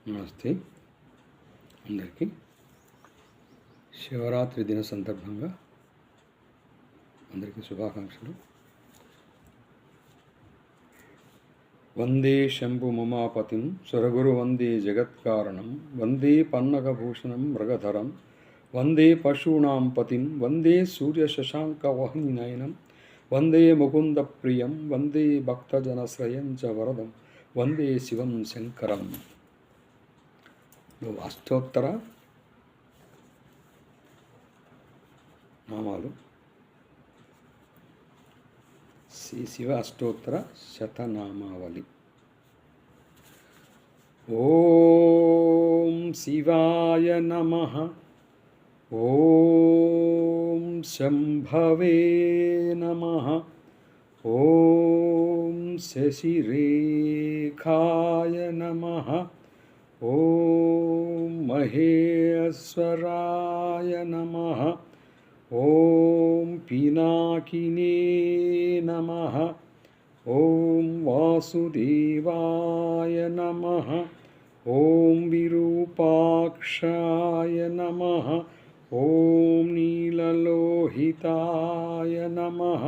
నమస్తే అందరికీ. శివరాత్రి దిన సందర్భంగా అందరికీ శుభాకాంక్షలు. వందే శంభుముమాపతిం సురగురు వందే జగత్కారణం వందే పన్నగభూషణం మృగధరం వందే పశూనాం పతిం వందే సూర్యశశాంకవహ్నినయనం వందే ముకుందప్రియం వందే భక్తజనశ్రయం చ వరదం వందే శివం శంకరం. అష్టోత్తర నామాలు శివ అష్టోత్తర శతనామావళి. ఓం శివాయ నమః. ఓం శంభవే నమః. ఓం శశిరేఖాయ నమః. ఓం మహేశ్వరాయ నమః. ఓం పినాకినే నమః. ఓం వాసుదేవాయ నమః. ఓం విరూపాక్షాయ నమః. ఓం నీలలోహితాయ నమః.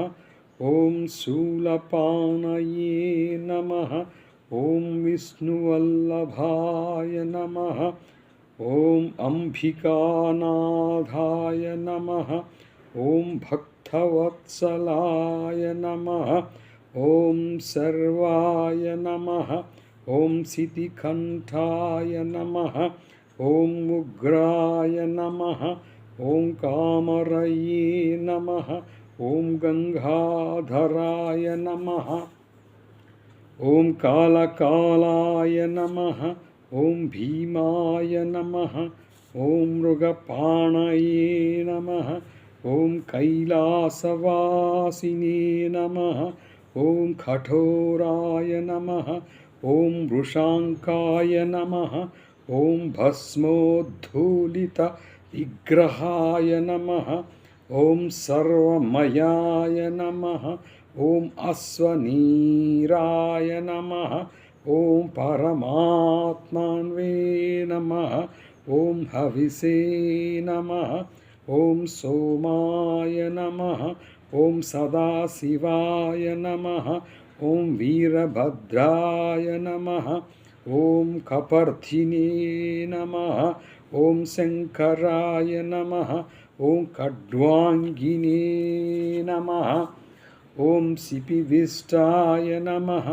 ఓం శూలపాణయే నమః. ఓం విష్ణువల్లభాయ నమః. ఓం అంబికానాథాయ నమః. ఓం భక్తవత్సలాయ నమః. ఓం సర్వాయ నమః. ఓం సితికంఠాయ నమః. ఓం ఉగ్రాయ నమః. ఓం కామరయే నమః. ఓం గంగాధరాయ నమః. ఓం కాళకాళాయ నమః. ఓం భీమాయ నమః. ఓం మృగపాణయే నమః. ఓం కైలాసవాసినే నమః. ఓం కఠోరాయ నమః. ఓం వృషాంకాయ నమః. ఓం భస్మోద్ధూళిత విగ్రహాయ నమః. ఓం సర్వమయాయ నమః. ఓం అశ్వనీరాయ నమః. ఓం పరమాత్మన్వే నమః. ఓం హవిసే నమః. ఓం సోమాయ నమః. ఓం సదాశివాయ నమః. ఓం వీరభద్రాయ నమః. ఓం కపర్ధినే నమః. ఓం శంకరాయ నమః. ఓం ఖడ్వాంగినే నమః. ఓం సిపివిష్టాయ నమః.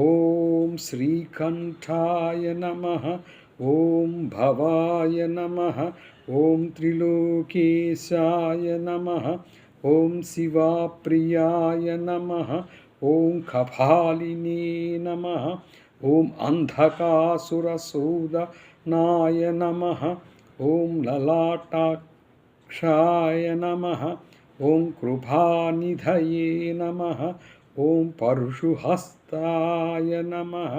ఓం శ్రీకంఠాయ నమః. ఓం భవాయ నమః. ఓం త్రిలోకేశాయ నమః. ఓం శివప్రియాయ నమః. ఓం కపాలినే నమః. ఓం అంధకాసురసూదనాయ నమః. ఓం లలాటాక్షాయ నమః. ఓం కృపానిధయే నమః. ఓం పరశుహస్తాయ నమః.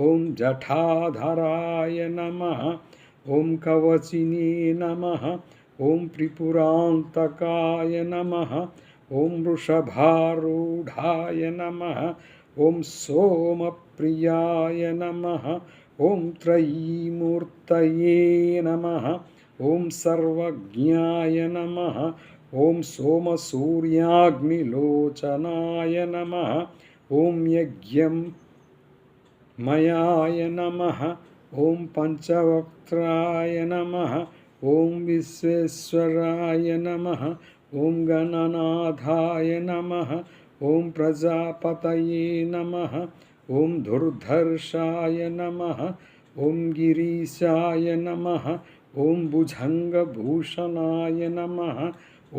ఓం జఠాధరాయ నమః. ఓం కవచినే నమః. ఓం త్రిపురాంతకాయ నమః. ఓం వృషభారూఢాయ నమః. ఓం సోమప్రియాయ నమః. ఓం త్రయీమూర్తయే నమః. ఓం సర్వజ్ఞాయ నమః. ఓం సోమసూర్యాగ్నిలోచనాయ నమః. ఓం యజ్ఞమయాయ నమః. ఓం పంచవక్త్రాయ నమః. ఓం విశ్వేశ్వరాయ నమః. ఓం గణనాథాయ నమః. ఓం ప్రజాపతయే నమః. ఓం దుర్ధర్షాయ నమః. ఓం గిరీశాయ నమః. ఓం భుజంగభూషణాయ నమః.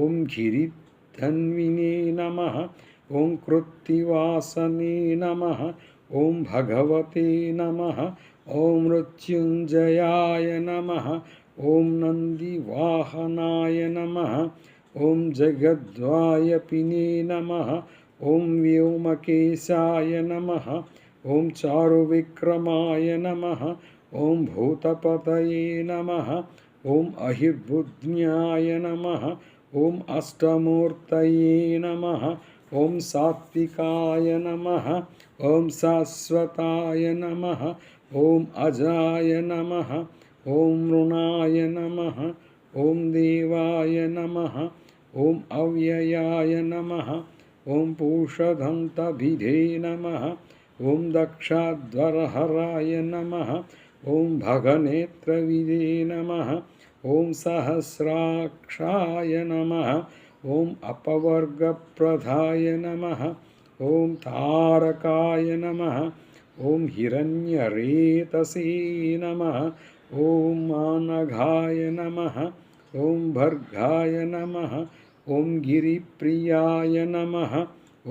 ఓం గిరిధన్వినే నమః. ఓం కృత్తివాసనే నమః. ఓం భగవతే నమః. ఓం మృత్యుంజయాయ నమః. ఓం నందివాహనాయ నమః. ఓం జగద్వాయపినే నమః. ఓం వ్యోమకేశాయ నమః. ఓం చారువిక్రమాయ నమః. ఓం భూతపతయే నమః. ఓం అహిర్బుజ్ఞాయ నమః. ఓం అష్టమూర్తయే నమః. ఓం సాత్వికాయ నమః. ఓం శాశ్వతాయ నమః. ఓం అజాయ నమః ఓం మృణాయ నమః ఓం దేవాయ నమః ఓం అవ్యయాయ నమః ఓం పూషదంతభిధే నమః ఓం దక్షాధ్వరహరాయ నమః ఓం భగనేత్రవిదే నమః ఓం సహస్రాక్షాయ నమః ఓం అపవర్గప్రదాయ నమః ఓం తారకాయ నమః ఓం హిరణ్యరేతసే నమః ఓం మానఘాయ నమః ఓం భర్గాయ నమః ఓం గిరిప్రియాయ నమః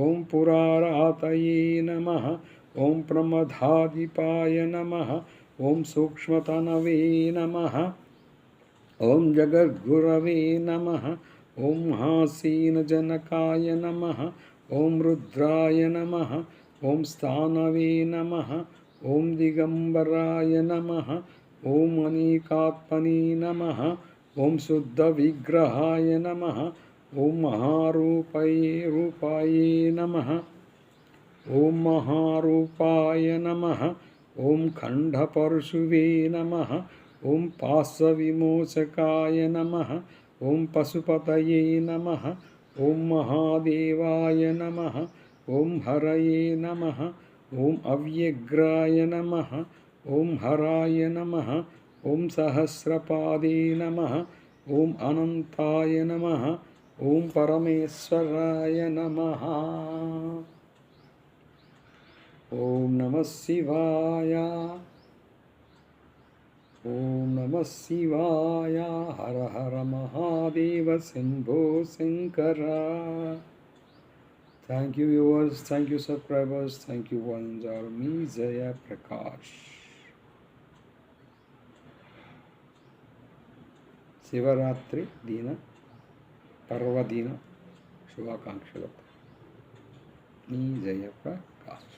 ఓం పురారాతయే నమః ఓం ప్రమదాధిపాయ నమః ఓం సూక్ష్మతనవే నమః ఓం జగద్గురవే నమః ఓం మహాసీనజనకాయ నమః ఓం రుద్రాయ నమః ఓం స్థానవే నమః ఓం దిగంబరాయ నమః ఓం అనేకాత్మనే నమః ఓం శుద్ధ విగ్రహాయ నమః ఓం రూపాయే నమః ఓం మహారూపాయ నమః ఓం ఖండపరశువే నమః ఓం పాశవిమోచకాయ నమః ఓం పశుపతయే నమః ఓం మహాదేవాయ నమః ఓం హరయే నమః ఓం అవ్యగ్రాయ నమః ఓం హరాయ నమః ఓం సహస్రపాదే నమః ఓం అనంతాయ నమః ఓం పరమేశ్వరాయ నమః ఓం నమః శివాయ ఓం నమః శివాయ హర హర Mahadeva Shambho Shankara. Thank you viewers, thank you subscribers, thank you ones are me Jaya Prakash. Shivaratri దిన పర్వదిన శుభాకాంక్షలు. మీ జయ ప్రకాష్.